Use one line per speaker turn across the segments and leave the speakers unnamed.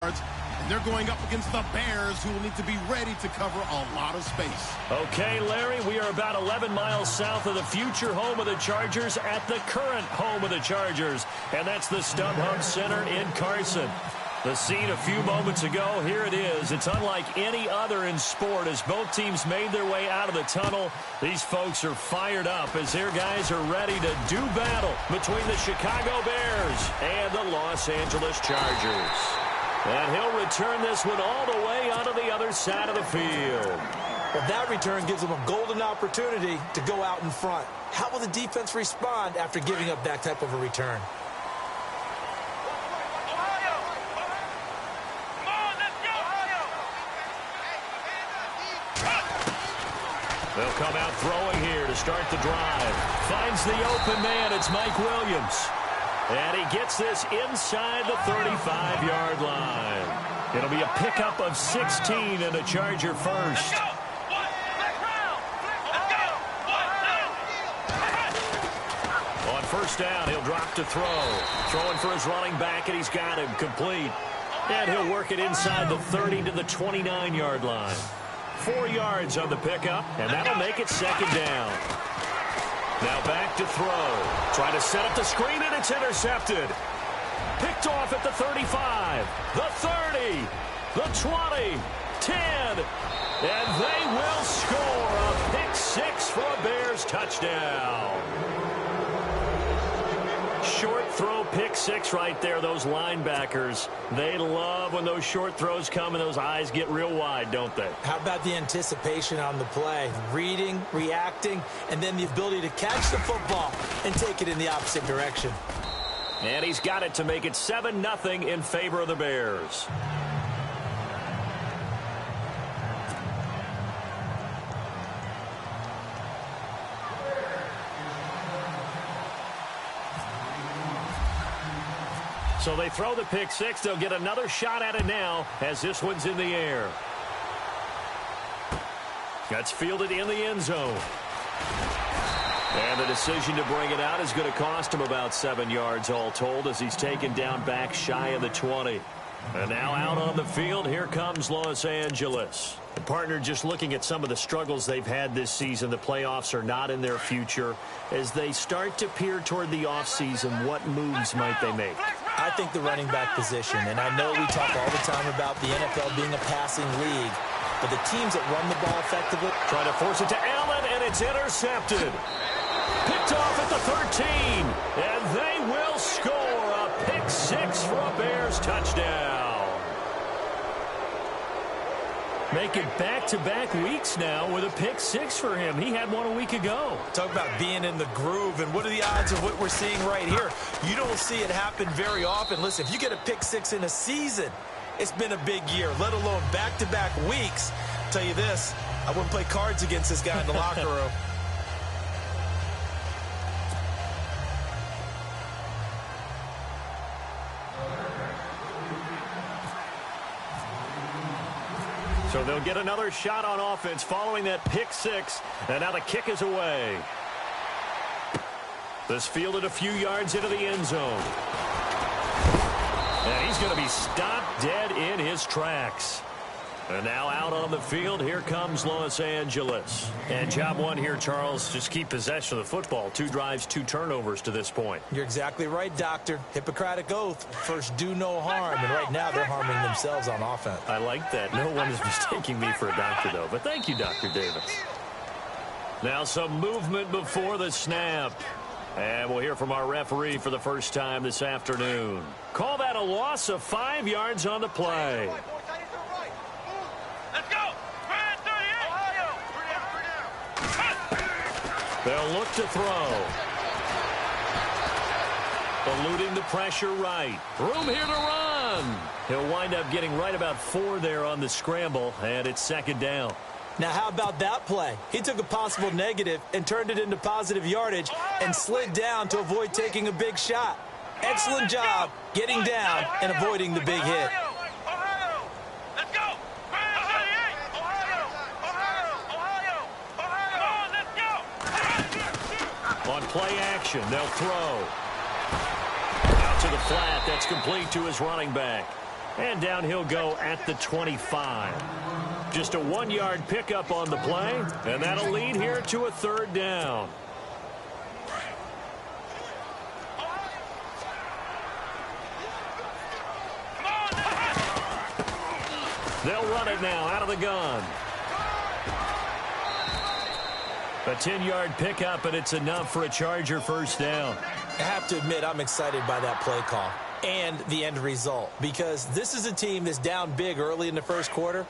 yards. And they're going up against the Bears, who will need to be ready to cover a lot of space.
Okay, Larry, we are about 11 miles south of the future home of the Chargers at the current home of the Chargers. And that's the StubHub Center in Carson. The scene a few moments ago, here it is. It's unlike any other in sport as both teams made their way out of the tunnel. These folks are fired up as their guys are ready to do battle between the Chicago Bears and the Los Angeles Chargers. And he'll return this one all the way onto the other side of the field.
Well, that return gives them a golden opportunity to go out in front. How will the defense respond after giving up that type of a return?
They'll come out throwing here to start the drive. Finds the open man. It's Mike Williams. And he gets this inside the 35-yard line. It'll be a pickup of 16 and a Charger first. On first down, he'll drop to throw. Throwing for his running back, and he's got him complete. And he'll work it inside the 30 to the 29-yard line. 4 yards on the pickup, and that'll make it second down. Now back to throw. Trying to set up the screen, and it's intercepted. Picked off at the 35, the 30, the 20, 10, and they will score a pick six for a Bears touchdown. Short throw pick six right there. Those linebackers, they love when those short throws come and those eyes get real wide, don't they?
How about the anticipation on the play? Reading, reacting, and then the ability to catch the football and take it in the opposite direction.
And he's got it to make it 7-0 in favor of the Bears. So they throw the pick six. They'll get another shot at it now as this one's in the air. That's fielded in the end zone. And the decision to bring it out is going to cost him about 7 yards all told as he's taken down back shy of the 20. And now out on the field, here comes Los Angeles. And partner, just looking at some of the struggles they've had this season, the playoffs are not in their future. As they start to peer toward the offseason, what moves might they make?
I think the running back position, and I know we talk all the time about the NFL being a passing league, but the teams that run the ball effectively.
Trying to force it to Allen, and it's intercepted. Picked off at the 13, and they will score a pick six for a Bears touchdown. Making back-to-back weeks now with a pick six for him. He had one a week ago.
Talk about being in the groove, and what are the odds of what we're seeing right here? You don't see it happen very often. Listen, if you get a pick six in a season, it's been a big year, let alone back-to-back weeks. I'll tell you this, I wouldn't play cards against this guy in the locker room.
So they'll get another shot on offense following that pick six. And now the kick is away. This fielded a few yards into the end zone. And he's going to be stopped dead in his tracks. And now out on the field, here comes Los Angeles. And job one here, Charles, just keep possession of the football. 2 drives, 2 turnovers to this point.
You're exactly right, Doctor. Hippocratic oath. First, do no harm. And right now, they're harming themselves on offense.
I like that. No one is mistaking me for a doctor, though. But thank you, Dr. Davis. Now some movement before the snap. And we'll hear from our referee for the first time this afternoon. Call that a loss of 5 yards on the play. They'll look to throw. Eluding the pressure right. Room here to run. He'll wind up getting right about 4 there on the scramble, and it's second down.
Now, how about that play? He took a possible negative and turned it into positive yardage and slid down to avoid taking a big shot. Excellent job getting down and avoiding the big hit.
On play action, they'll throw. Out to the flat. That's complete to his running back. And down he'll go at the 25. Just a 1-yard pickup on the play, and that'll lead here to a 3rd down. They'll run it now out of the gun. A 10-yard pickup, and it's enough for a Charger 1st down.
I have to admit, I'm excited by that play call and the end result, because this is a team that's down big early in the 1st quarter,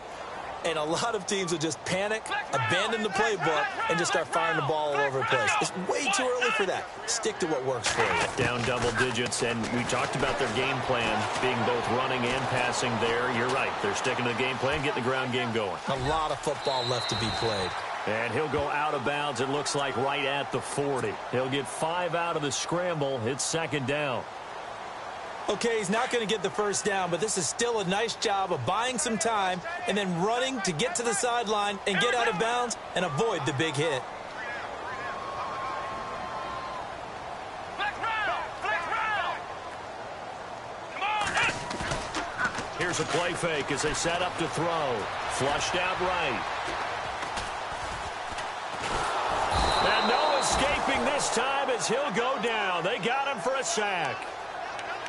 and a lot of teams will just panic, abandon the playbook, and just start firing the ball all over the place. It's way too early for that. Stick to what works for you.
Down double digits, and we talked about their game plan being both running and passing there. You're right. They're sticking to the game plan, getting the ground game going.
A lot of football left to be played.
And he'll go out of bounds, it looks like, right at the 40. He'll get 5 out of the scramble. It's 2nd down.
Okay, he's not going to get the 1st down, but this is still a nice job of buying some time and then running to get to the sideline and get out of bounds and avoid the big hit.
Here's a play fake as they set up to throw. Flushed out right. And no escaping this time as he'll go down. They got him for a sack.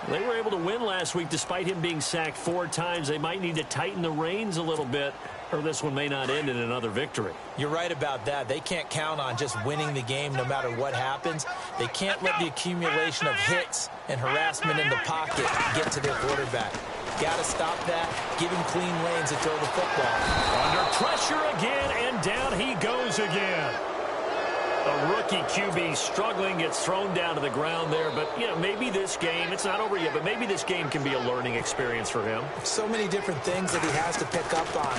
They were able to win last week despite him being sacked 4 times. They might need to tighten the reins a little bit, or this one may not end in another victory.
You're right about that. They can't count on just winning the game no matter what happens. They can't let the accumulation of hits and harassment in the pocket get to their quarterback. Got to stop that. Give him clean lanes to throw the football.
Under pressure again, and down he goes again. A rookie QB struggling, gets thrown down to the ground there. But, you know, maybe this game, it's not over yet, but maybe this game can be a learning experience for him.
So many different things that he has to pick up on.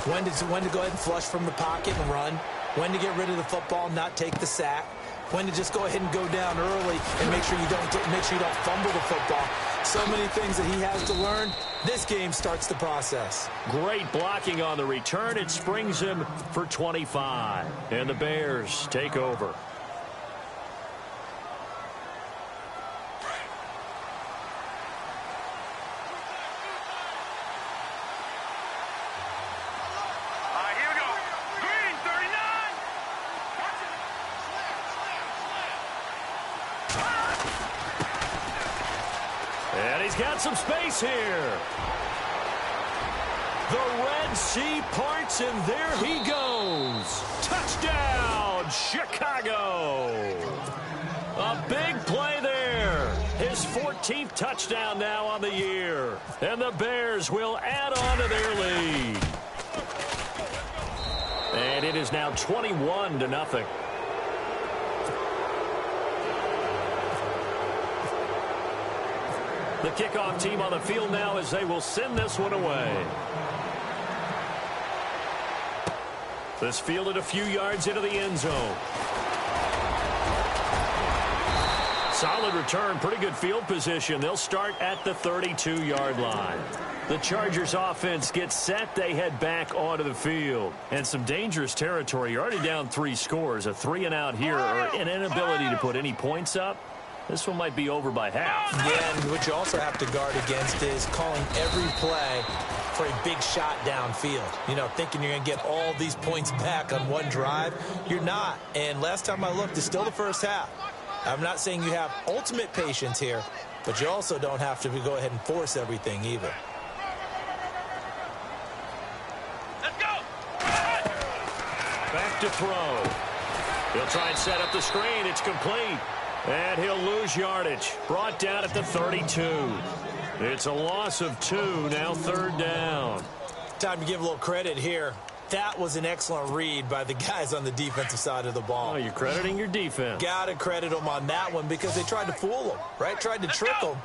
When to go ahead and flush from the pocket and run. When to get rid of the football and not take the sack. When to just go ahead and go down early and make sure you don't fumble the football. So many things that he has to learn. This game starts the process.
Great blocking on the return. It springs him for 25. And the Bears take over. And he's got some space here. The Red Sea parts, and there he goes. Touchdown, Chicago. A big play there. His 14th touchdown now on the year. And the Bears will add on to their lead. And it is now 21-0. The kickoff team on the field now as they will send this one away. This fielded a few yards into the end zone. Solid return, pretty good field position. They'll start at the 32-yard line. The Chargers offense gets set. They head back onto the field. And some dangerous territory. You're already down 3 scores. A 3-and-out here, or an inability to put any points up. This one might be over by half.
Yeah, and what you also have to guard against is calling every play for a big shot downfield. You know, thinking you're going to get all these points back on one drive. You're not. And last time I looked, it's still the first half. I'm not saying you have ultimate patience here, but you also don't have to go ahead and force everything either.
Let's go.
Back to throw. He'll try and set up the screen. It's complete. And he'll lose yardage. Brought down at the 32. It's a loss of 2. Now 3rd down.
Time to give a little credit here. That was an excellent read by the guys on the defensive side of the ball.
Oh, you're crediting your defense.
Got to credit them on that one because they tried to fool them, right? Tried to trick them.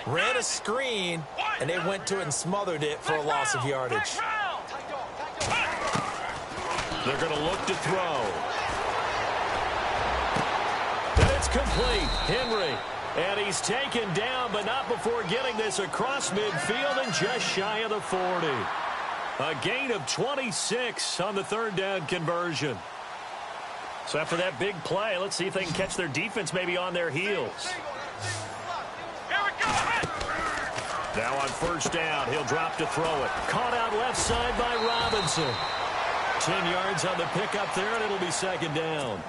Ran a screen, and they went to it and smothered it for a loss of yardage.
They're going to look to throw. And it's complete. Henry. And he's taken down, but not before getting this across midfield and just shy of the 40. A gain of 26 on the 3rd down conversion. So after that big play, let's see if they can catch their defense maybe on their heels. Now on first down, he'll drop to throw it. Caught out left side by Robinson. 10 yards on the pickup there, and it'll be second down.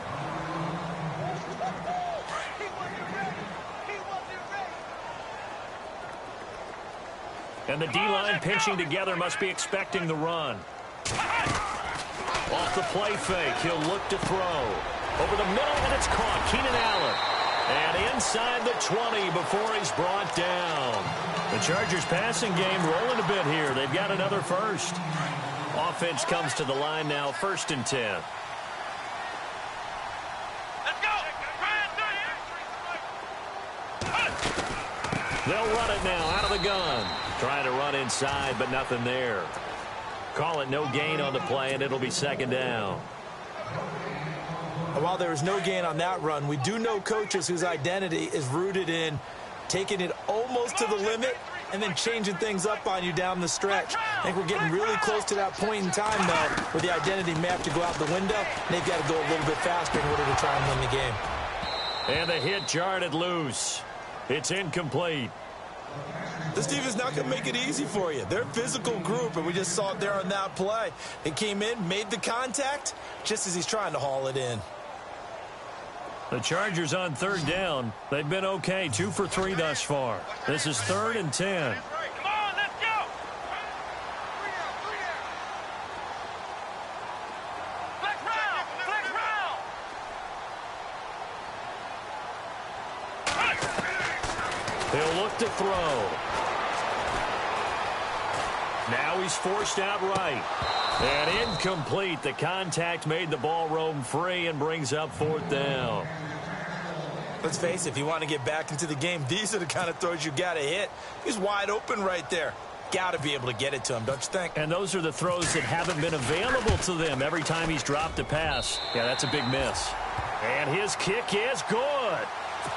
And the D-line pinching together must be expecting the run. Off the play fake, he'll look to throw. Over the middle, and it's caught. Keenan Allen. And inside the 20 before he's brought down. The Chargers passing game rolling a bit here. They've got another first. Offense comes to the line now, 1st and 10.
Let's go.
They'll run it now out of the gun. Trying to run inside, but nothing there. Call it no gain on the play, and it'll be second down.
While there is no gain on that run, we do know coaches whose identity is rooted in taking it almost to the limit and then changing things up on you down the stretch. I think we're getting really close to that point in time, though, where the identity may have to go out the window, and they've got to go a little bit faster in order to try and win the game.
And the hit jarred it loose. It's incomplete.
This defense is not going to make it easy for you. They're a physical group, and we just saw it there on that play. It came in, made the contact, just as he's trying to haul it in.
The Chargers on third down. They've been okay, 2 for 3 thus far. This is 3rd and 10.
Come on, let's go. Flex round. Flex round.
He'll look to throw. Now he's forced out right. And incomplete. The contact made the ball roam free and brings up 4th down.
Let's face it, if you want to get back into the game, these are the kind of throws you got to hit. He's wide open right there. Got to be able to get it to him, don't you think?
And those are the throws that haven't been available to them every time he's dropped a pass. Yeah, that's a big miss. And his kick is good.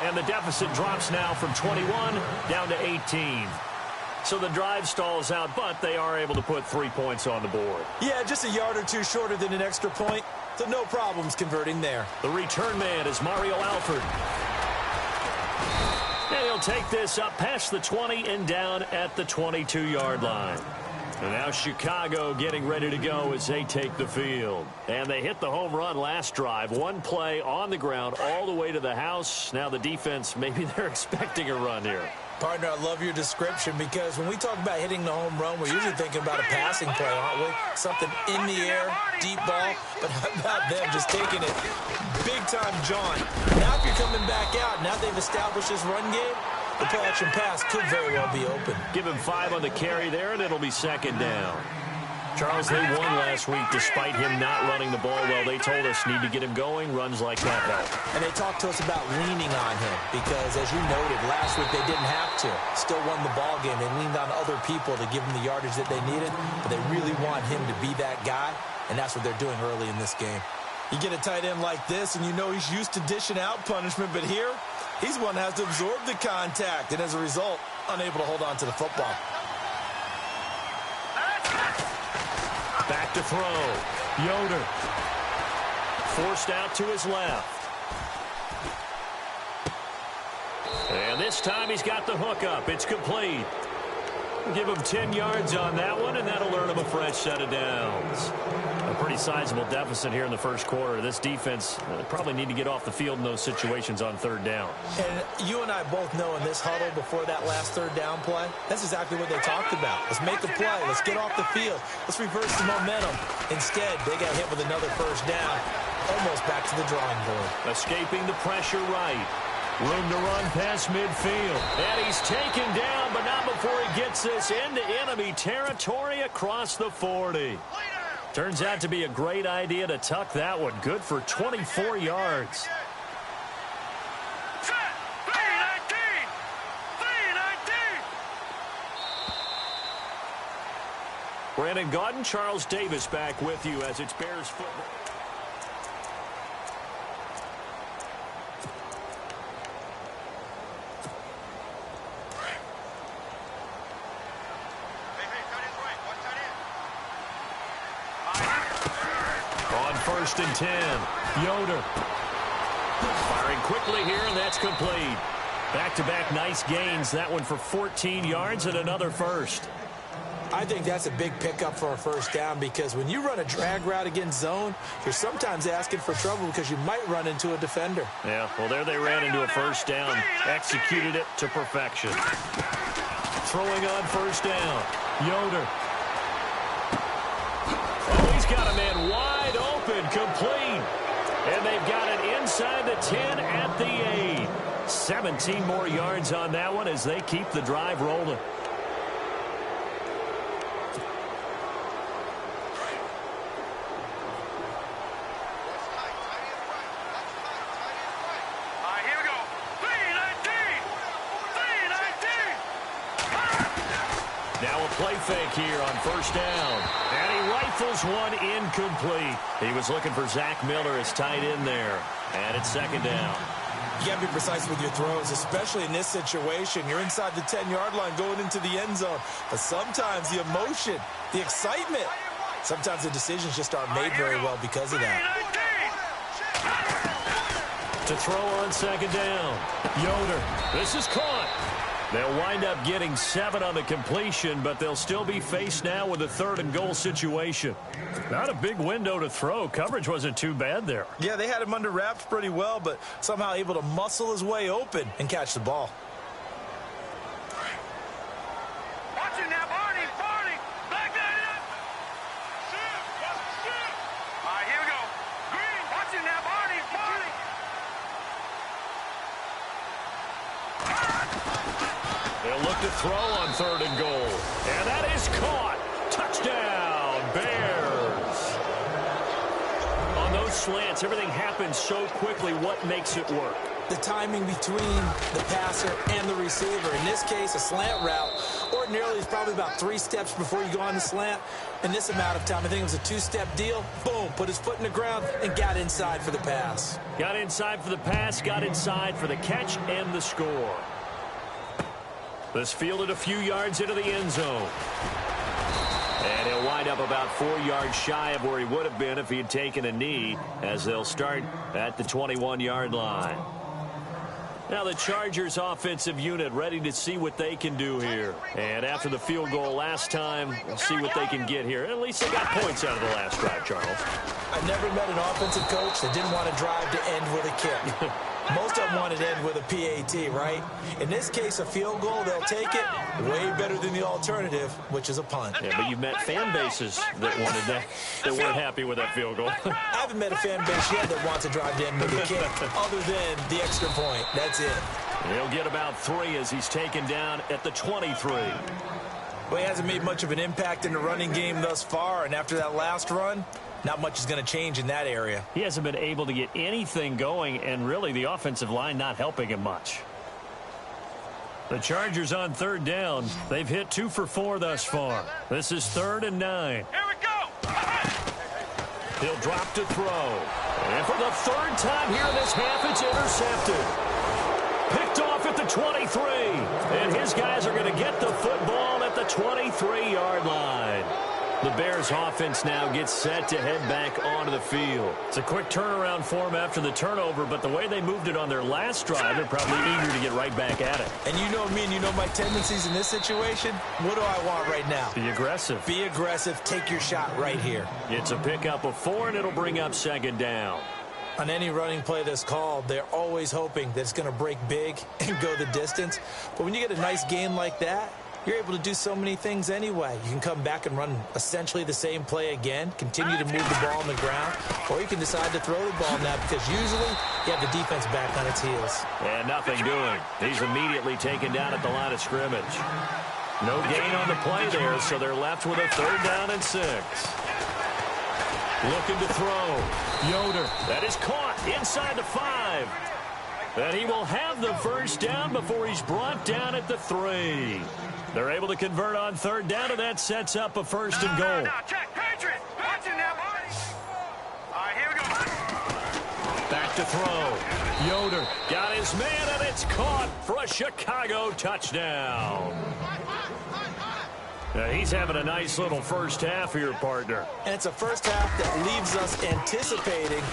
And the deficit drops now from 21 down to 18. So the drive stalls out, but they are able to put 3 points on the board.
Yeah, just a yard or two shorter than an extra point, so no problems converting there.
The return man is Mario Alford. And he'll take this up past the 20 and down at the 22-yard line. And now Chicago getting ready to go as they take the field. And they hit the home run last drive. One play on the ground all the way to the house. Now the defense, maybe they're expecting a run here.
Partner, I love your description because when we talk about hitting the home run, we're usually thinking about a passing play, aren't we? Something in the air, deep ball. But how about them just taking it big-time jaunt? Now if you're coming back out, now they've established this run game, the play-action pass could very well be open.
Give him 5 on the carry there, and it'll be second down. Charles, they won last week despite him not running the ball well. They told us need to get him going. Runs like that help.
And they talked to us about leaning on him because, as you noted, last week they didn't have to. Still won the ball game. They leaned on other people to give them the yardage that they needed, but they really want him to be that guy, and that's what they're doing early in this game. You get a tight end like this, and you know he's used to dishing out punishment, but here, he's one that has to absorb the contact, and as a result, unable to hold on to the football.
Back to throw. Yoder. Forced out to his left. And this time he's got the hook up. It's complete. Give him 10 yards on that one, and that'll earn him a fresh set of downs. A pretty sizable deficit here in the first quarter. This defense probably need to get off the field in those situations on third down.
And you and I both know in this huddle before that last third down play, that's exactly what they talked about. Let's make a play. Let's get off the field. Let's reverse the momentum. Instead, they got hit with another first down, almost back to the drawing board.
Escaping the pressure right. Room to run past midfield. And he's taken down, but not before he gets this into enemy territory across the 40. Turns out to be a great idea to tuck that one. Good for 24 yards. Brandon Gaudin, Charles Davis back with you as it's Bears football. On 1st and 10, Yoder. Firing quickly here, and that's complete. Back-to-back nice gains. That one for 14 yards and another first.
I think that's a big pickup for a first down because when you run a drag route against zone, you're sometimes asking for trouble because you might run into a defender.
Yeah, well, there they ran into a first down. Executed it to perfection. Throwing on first down. Yoder. Oh, he's got a man wide open, complete. And they've got it inside the 10 at the 8. 17 more yards on that one as they keep the drive rolling. Play fake here on first down. And he rifles one incomplete. He was looking for Zach Miller as tight end there. And it's second down.
You got to be precise with your throws, especially in this situation. You're inside the 10-yard line going into the end zone. But sometimes the emotion, the excitement, sometimes the decisions just aren't made very well because of that.
To throw on second down. Yoder. This is caught. They'll wind up getting 7 on the completion, but they'll still be faced now with a 3rd and goal situation. Not a big window to throw. Coverage wasn't too bad there.
Yeah, they had him under wraps pretty well, but somehow able to muscle his way open and catch the ball.
Watching now, Barney. Back that up. All right, here we go. Green. Watching now, Barney.
They'll look to throw on 3rd and goal. And that is caught. Touchdown, Bears. On those slants, everything happens so quickly. What makes it work?
The timing between the passer and the receiver. In this case, a slant route ordinarily is probably about 3 steps before you go on the slant. In this amount of time, I think it was a 2-step deal. Boom, put his foot in the ground and got inside for the pass.
Got inside for the pass, got inside for the catch and the score. This fielded a few yards into the end zone. And he'll wind up about 4 yards shy of where he would have been if he had taken a knee, as they'll start at the 21-yard line. Now the Chargers offensive unit ready to see what they can do here. And after the field goal last time, we'll see what they can get here. At least they got points out of the last drive, Charles.
I never met an offensive coach that didn't want to drive to end with a kick. Most of them want to end with a PAT, right? In this case, a field goal, they'll take it. Way better than the alternative, which is a punt.
Yeah, but you've met fan bases that wanted that, that weren't happy with that field goal.
I haven't met a fan base yet that wants to drive to end with a kick, other than the extra point. That's it.
He'll get about 3 as he's taken down at the 23.
Well, he hasn't made much of an impact in the running game thus far, and after that last run, not much is going to change in that area.
He hasn't been able to get anything going, and really the offensive line not helping him much. The Chargers on 3rd down. They've hit 2 for 4 thus far. This is 3rd and 9.
Here we go.
He'll drop to throw. And for the 3rd time here in this half, it's intercepted. Picked off at the 23. And his guys are going to get the football at the 23-yard line. The Bears offense now gets set to head back onto the field. It's a quick turnaround for them after the turnover, but the way they moved it on their last drive, they're probably eager to get right back at it.
And you know me and you know my tendencies in this situation. What do I want right now?
Be aggressive.
Be aggressive. Take your shot right here.
It's a pickup of 4, and it'll bring up 2nd down.
On any running play that's called, they're always hoping that it's going to break big and go the distance. But when you get a nice game like that, you're able to do so many things anyway. You can come back and run essentially the same play again, continue to move the ball on the ground, or you can decide to throw the ball now because usually you have the defense back on its heels.
And nothing doing. He's immediately taken down at the line of scrimmage. No gain on the play there, so they're left with a 3rd down and 6. Looking to throw. Yoder. That is caught inside the 5. And he will have the 1st down before he's brought down at the 3. They're able to convert on 3rd down, and that sets up a 1st and goal.
Now, check, Patriot. Watch it now, buddy. All right, here we go.
Back to throw. Yoder got his man, and it's caught for a Chicago touchdown. Now, he's having a nice little first half here, partner.
And it's a first half that leaves us anticipating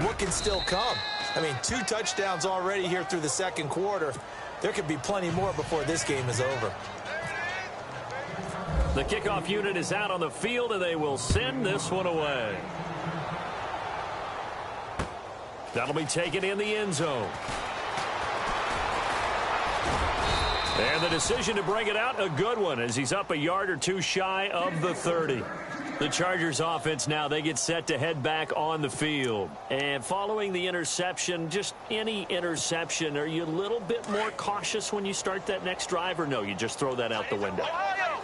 what can still come. I mean, 2 touchdowns already here through the 2nd quarter. There could be plenty more before this game is over.
The kickoff unit is out on the field, and they will send this one away. That'll be taken in the end zone. And the decision to bring it out, a good one, as he's up a yard or two shy of the 30. The Chargers offense now, they get set to head back on the field. And following the interception, just any interception, are you a little bit more cautious when you start that next drive, or no, you just throw that out the window?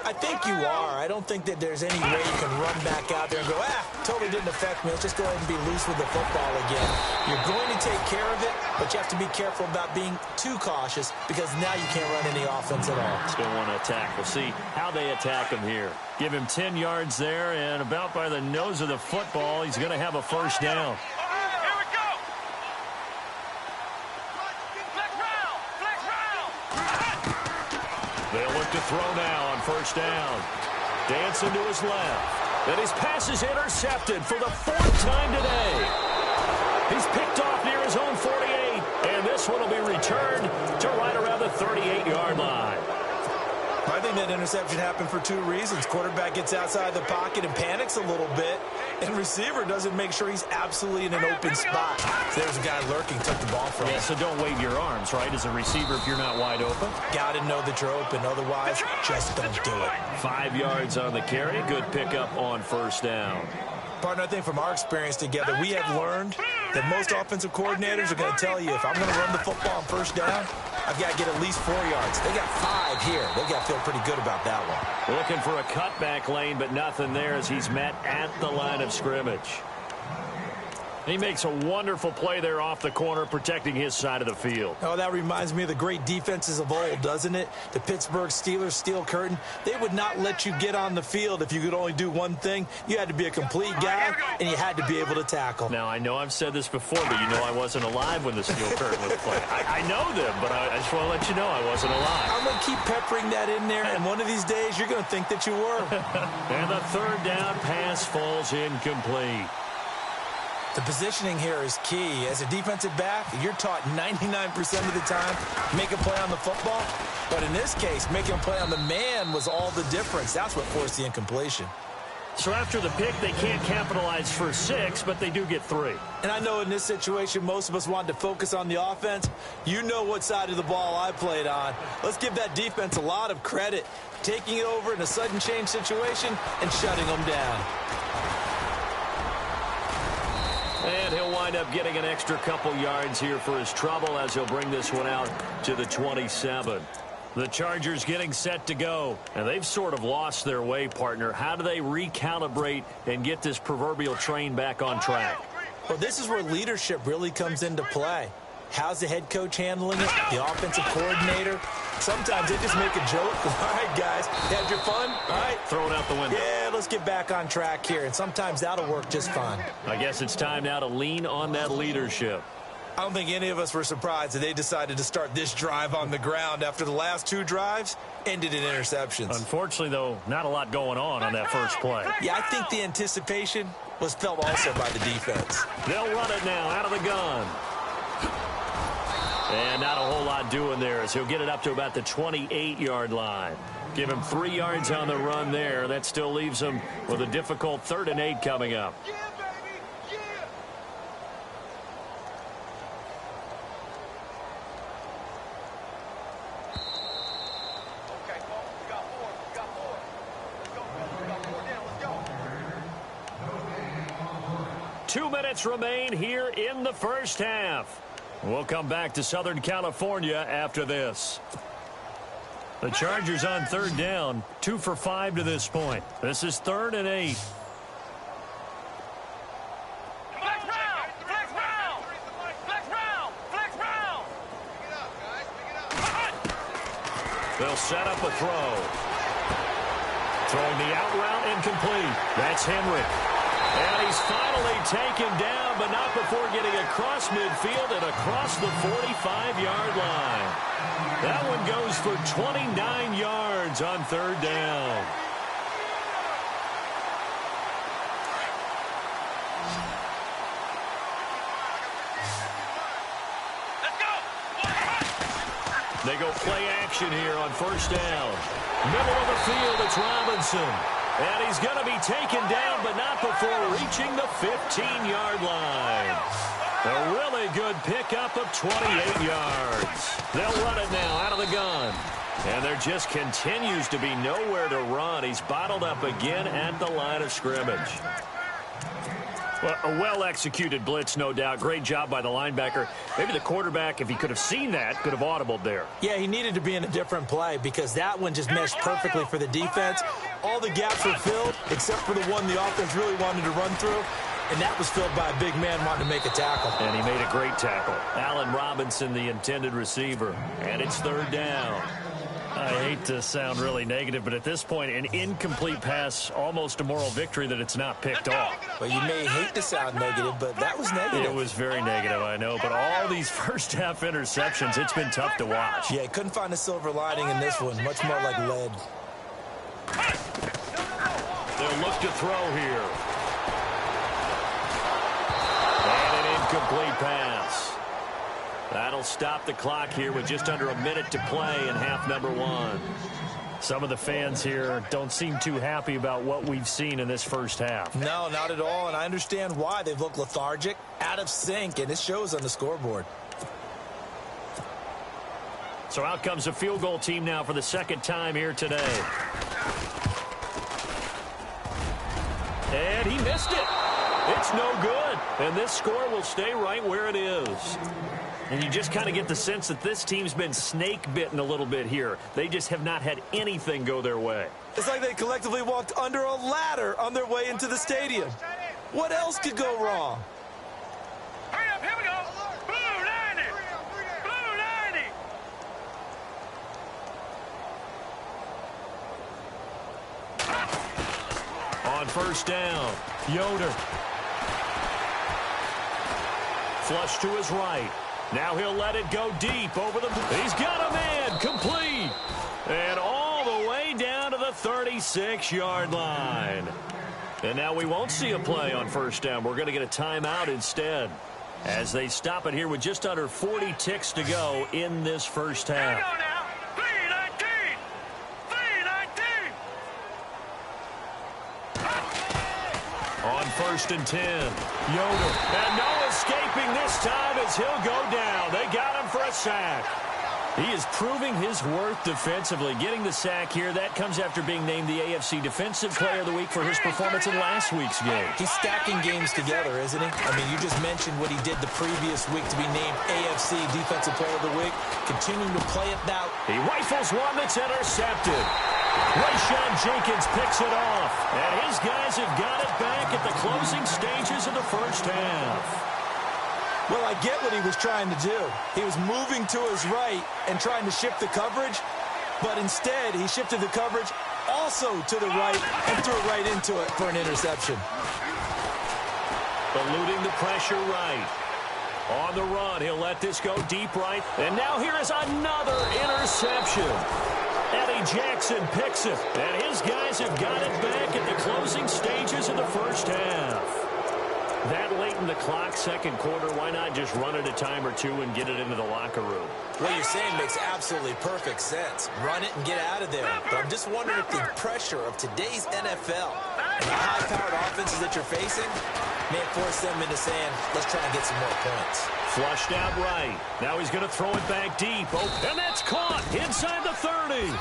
I think you are. I don't think that there's any way you can run back out there and go, totally didn't affect me. Let's just go ahead and be loose with the football again. You're going to take care of it, but you have to be careful about being too cautious because now you can't run any offense at all.
Still want to attack. We'll see how they attack him here. Give him 10 yards there, and about by the nose of the football, he's going to have a first down.
Here we go. Flex round. Flex round.
They'll look to throw now on first down. Dancing to his left. And his pass is intercepted for the 4th time today. He's picked off near his own 48, and this one will be returned to right around the 38-yard line.
I think that interception happened for 2 reasons. Quarterback gets outside the pocket and panics a little bit, and receiver doesn't make sure he's absolutely in an open spot. So there's a guy lurking, took the ball from him.
Yeah, so don't wave your arms, right, as a receiver if you're not wide open.
Got to know that you're open. Otherwise, just don't do it.
5 yards on the carry. Good pickup on first down.
Partner, I think from our experience together, we have learned that most offensive coordinators are going to tell you, if I'm going to run the football on first down, I've got to get at least 4 yards. They got 5 here. They got to feel pretty good about that one.
Looking for a cutback lane, but nothing there as he's met at the line of scrimmage. He makes a wonderful play there off the corner, protecting his side of the field.
Oh, that reminds me of the great defenses of old, doesn't it? The Pittsburgh Steelers steel curtain. They would not let you get on the field if you could only do one thing. You had to be a complete guy, and you had to be able to tackle.
Now, I know I've said this before, but you know I wasn't alive when the steel curtain was played. I know them, but I just want to let you know I wasn't alive.
I'm going to keep peppering that in there, and one of these days you're going to think that you were.
And the 3rd down pass falls incomplete.
The positioning here is key. As a defensive back, you're taught 99% of the time, make a play on the football. But in this case, making a play on the man was all the difference. That's what forced the incompletion.
So after the pick, they can't capitalize for 6, but they do get 3.
And I know in this situation, most of us wanted to focus on the offense. You know what side of the ball I played on. Let's give that defense a lot of credit, taking it over in a sudden change situation and shutting them down.
And he'll wind up getting an extra couple yards here for his trouble as he'll bring this one out to the 27. The Chargers getting set to go. And they've sort of lost their way, partner. How do they recalibrate and get this proverbial train back on track?
Well, this is where leadership really comes into play. How's the head coach handling it? The offensive coordinator? Sometimes they just make a joke. All right, guys, you had your fun? All right.
Throw it out the window.
Yeah, let's get back on track here. And sometimes that'll work just fine.
I guess it's time now to lean on that leadership.
I don't think any of us were surprised that they decided to start this drive on the ground after the last 2 drives ended in interceptions.
Unfortunately, though, not a lot going on that first play.
Yeah, I think the anticipation was felt also by the defense.
They'll run it now out of the gun. And not a whole lot doing there as he'll get it up to about the 28-yard line. Give him 3 yards on the run there. That still leaves him with a difficult 3rd and 8 coming up.
Yeah, baby. Yeah. Okay, Paul. We got 4. We got 4. Let's go, brother. We got 4 down. Let's go.
2 minutes remain here in the first half. We'll come back to Southern California after this. The Chargers on 3rd down, 2 for 5 to this point. This is 3rd and 8.
Flex round. Flex round. Flex round. Flex round. Pick it up, guys. Pick it up.
They'll set up a throw. Throwing the out route incomplete. That's Henry. And he's finally taken down, but not before getting across midfield and across the 45-yard line. That one goes for 29 yards on 3rd down.
Let's go.
They go play action here on first down. Middle of the field, it's Robinson. And he's going to be taken down, but not before reaching the 15-yard line. A really good pickup of 28 yards. They'll run it now out of the gun. And there just continues to be nowhere to run. He's bottled up again at the line of scrimmage. Well, a well-executed blitz, no doubt. Great job by the linebacker. Maybe the quarterback, if he could have seen that, could have audibled there.
Yeah, he needed to be in a different play because that one just meshed perfectly for the defense. All the gaps were filled except for the one the offense really wanted to run through, and that was filled by a big man wanting to make a tackle.
And he made a great tackle. Allen Robinson, the intended receiver. And it's third down. I hate to sound really negative, but at this point, an incomplete pass, almost a moral victory that it's not picked off.
Well, you may hate to sound negative, but that was negative.
It was very negative, I know, but all these first-half interceptions, it's been tough to watch.
Yeah, couldn't find a silver lining in this one, much more like lead.
They'll look to throw here. And an incomplete pass. That'll stop the clock here with just under a minute to play in half number one. Some of the fans here don't seem too happy about what we've seen in this first half.
No, not at all, and I understand why. They've looked lethargic, out of sync, and it shows on the scoreboard.
So out comes a field goal team now for the second time here today. And he missed it. It's no good. And this score will stay right where it is. And you just kind of get the sense that this team's been snake-bitten a little bit here. They just have not had anything go their way.
It's like they collectively walked under a ladder on their way into the stadium. What else could go wrong?
Hurry up, here we go. Blue 90. Blue 90.
On first down, Yoder. Flush to his right. Now he'll let it go deep over the... He's got a man, complete. And all the way down to the 36-yard line. And now we won't see a play on first down. We're going to get a timeout instead, as they stop it here with just under 40 ticks to go in this first half.
Hang on now. 319. 319.
On first and 10, Yoder. And no escaping this time as he'll go down. They got him for a sack. He is proving his worth defensively. Getting the sack here, that comes after being named the AFC Defensive Player of the Week for his performance in last week's game.
He's stacking games together, isn't he? I mean, you just mentioned what he did the previous week to be named AFC Defensive Player of the Week. Continuing to play it out.
He rifles one that's intercepted. Rayshawn Jenkins picks it off. And his guys have got it back at the closing stages of the first half.
Well, I get what he was trying to do. He was moving to his right and trying to shift the coverage, but instead he shifted the coverage also to the right and threw it right into it for an interception.
Eluding the pressure right. On the run, he'll let this go deep right. And now here is another interception. Eddie Jackson picks it, and his guys have got it back at the closing stages of the first half. That late in the clock, second quarter, why not just run it a time or two and get it into the locker room?
What you're saying makes absolutely perfect sense. Run it and get out of there. But I'm just wondering if the pressure of today's NFL and the high-powered offenses that you're facing may force them into saying, let's try and get some more points.
Flushed out right. Now he's going to throw it back deep. Oh, and that's caught inside the 30.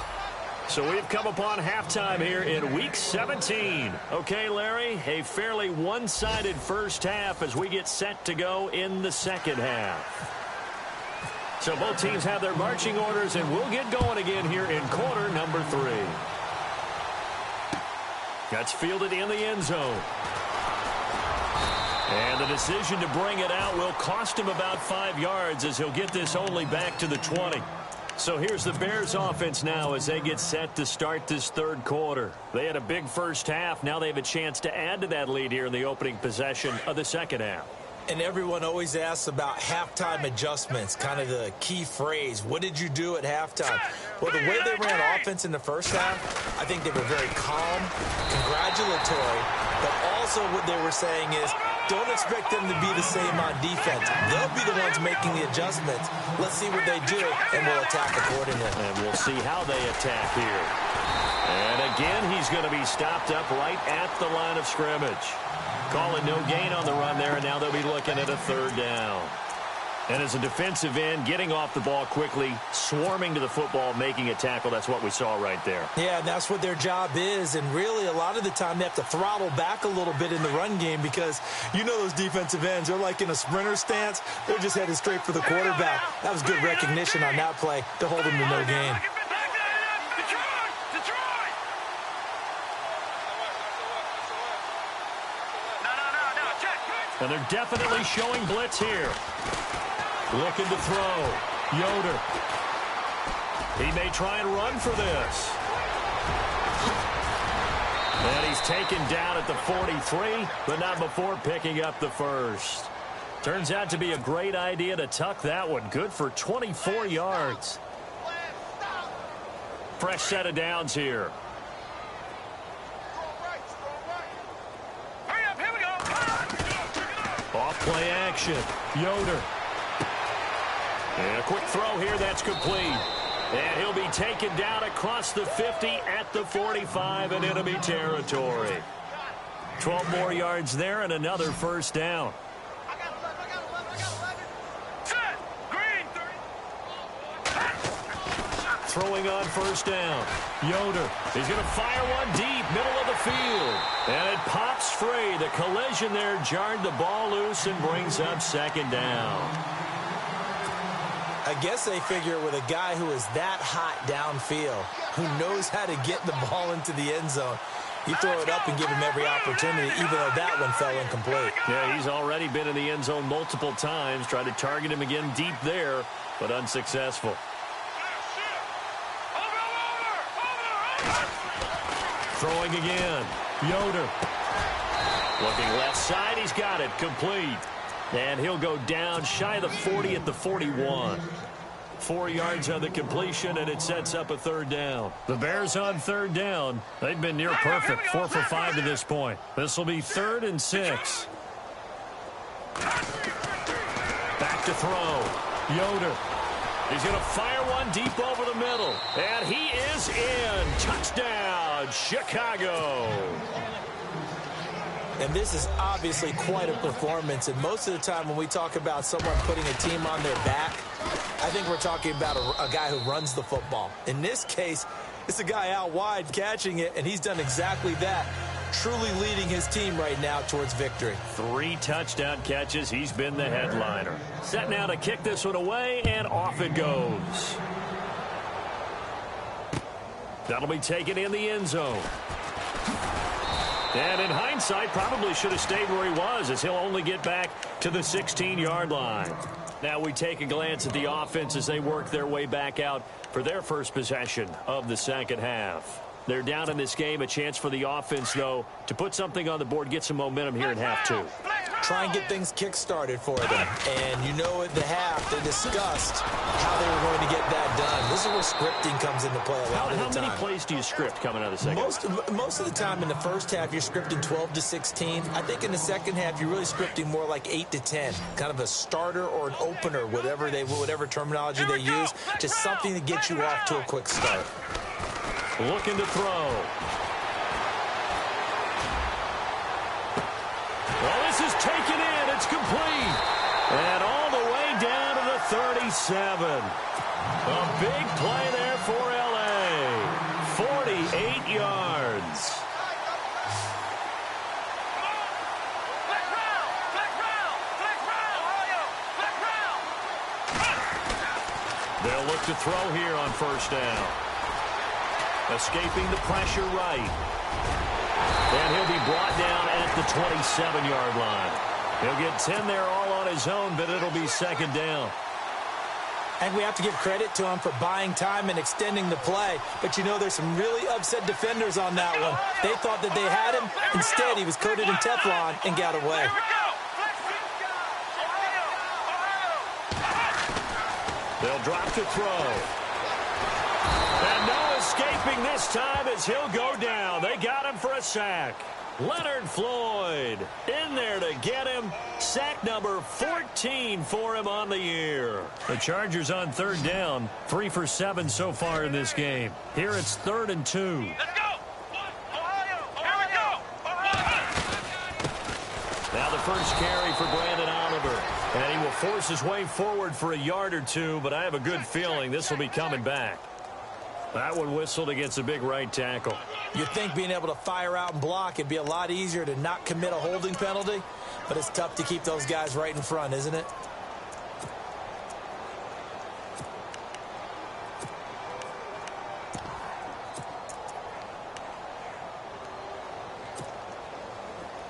So we've come upon halftime here in Week 17. Okay, Larry, a fairly one-sided first half as we get set to go in the second half. So both teams have their marching orders, and we'll get going again here in quarter number 3. That's fielded in the end zone. And the decision to bring it out will cost him about 5 yards as he'll get this only back to the 20. So here's the Bears offense now as they get set to start this third quarter. They had a big first half. Now they have a chance to add to that lead here in the opening possession of the second half.
And everyone always asks about halftime adjustments, kind of the key phrase. What did you do at halftime? Well, the way they ran offense in the first half, I think they were very calm, congratulatory, but also what they were saying is, Don't expect them to be the same on defense. They'll be the ones making the adjustments. Let's see what they do, and we'll attack accordingly.
And we'll see how they attack here. And again, he's going to be stopped up right at the line of scrimmage. Calling no gain on the run there, and now they'll be looking at a third down. And as a defensive end, getting off the ball quickly, swarming to the football, making a tackle, that's what we saw right there.
Yeah, and that's what their job is. And really, a lot of the time, they have to throttle back a little bit in the run game because you know those defensive ends, they're like in a sprinter stance. They're just headed straight for the quarterback. That was good recognition on that play to hold them to no gain.
And they're definitely showing blitz here. Looking to throw. Yoder. He may try and run for this. And he's taken down at the 43, but not before picking up the first. Turns out to be a great idea to tuck that one. Good for 24 yards. Fresh set of downs here. Off play action. Yoder. And a quick throw here, that's complete. And he'll be taken down across the 50 at the 45 and enemy territory. 12 more yards there and another first down. Throwing on first down. Yoder. He's going to fire one deep, middle of the field. And it pops free. The collision there jarred the ball loose and brings up second down.
I guess they figure with a guy who is that hot downfield, who knows how to get the ball into the end zone, you throw it up and give him every opportunity, even though that one fell incomplete.
Yeah, he's already been in the end zone multiple times. Tried to target him again deep there, but unsuccessful. Throwing again. Yoder. Looking left side. He's got it. Complete. And he'll go down shy of the 40 at the 41. 4 yards on the completion, and it sets up a third down. The Bears on third down. They've been near perfect. 4 for 5 to this point. This will be 3rd and 6. Back to throw. Yoder. He's going to fire one deep over the middle. And he is in. Touchdown, Chicago.
And this is obviously quite a performance. And most of the time when we talk about someone putting a team on their back, I think we're talking about a guy who runs the football. In this case, it's a guy out wide catching it, and he's done exactly that. Truly leading his team right now towards victory.
3 touchdown catches. He's been the headliner. Set now to kick this one away, and off it goes. That'll be taken in the end zone. And in hindsight, probably should have stayed where he was, as he'll only get back to the 16-yard line. Now we take a glance at the offense as they work their way back out for their first possession of the second half. They're down in this game. A chance for the offense, though, to put something on the board, get some momentum here in half 2.
Try and get things kick-started for them. And you know at the half, they discussed how they were going to get that done. This is where scripting comes into play a lot of the time.
How many plays do you script coming out of the second half?
Most of the time in the first half, you're scripting 12 to 16. I think in the second half, you're really scripting more like 8 to 10. Kind of a starter or an opener, whatever terminology they use. Just something to get you off to a quick start.
Looking to throw. Well, this is taken in. It's complete. And all the way down to the 37. A big play there for L.A. 48 yards. They'll look to throw here on first down. Escaping the pressure right. And he'll be brought down at the 27-yard line. He'll get 10 there all on his own, but it'll be second down.
And we have to give credit to him for buying time and extending the play. But, you know, there's some really upset defenders on that one. They thought that they had him. Instead, he was coated in Teflon and got away.
They'll drop to throw. And no escaping this time as he'll go down. They got him for a sack. Leonard Floyd in there to get him. Sack number 14 for him on the year. The Chargers on third down. 3 for 7 so far in this game. Here it's 3rd and 2.
Let's go! Ohio! Here we go!
Now the first carry for Brandon Oliver. And he will force his way forward for a yard or two, but I have a good feeling this will be coming back. That one whistled against a big right tackle.
You'd think being able to fire out and block it'd be a lot easier to not commit a holding penalty, but it's tough to keep those guys right in front, isn't it?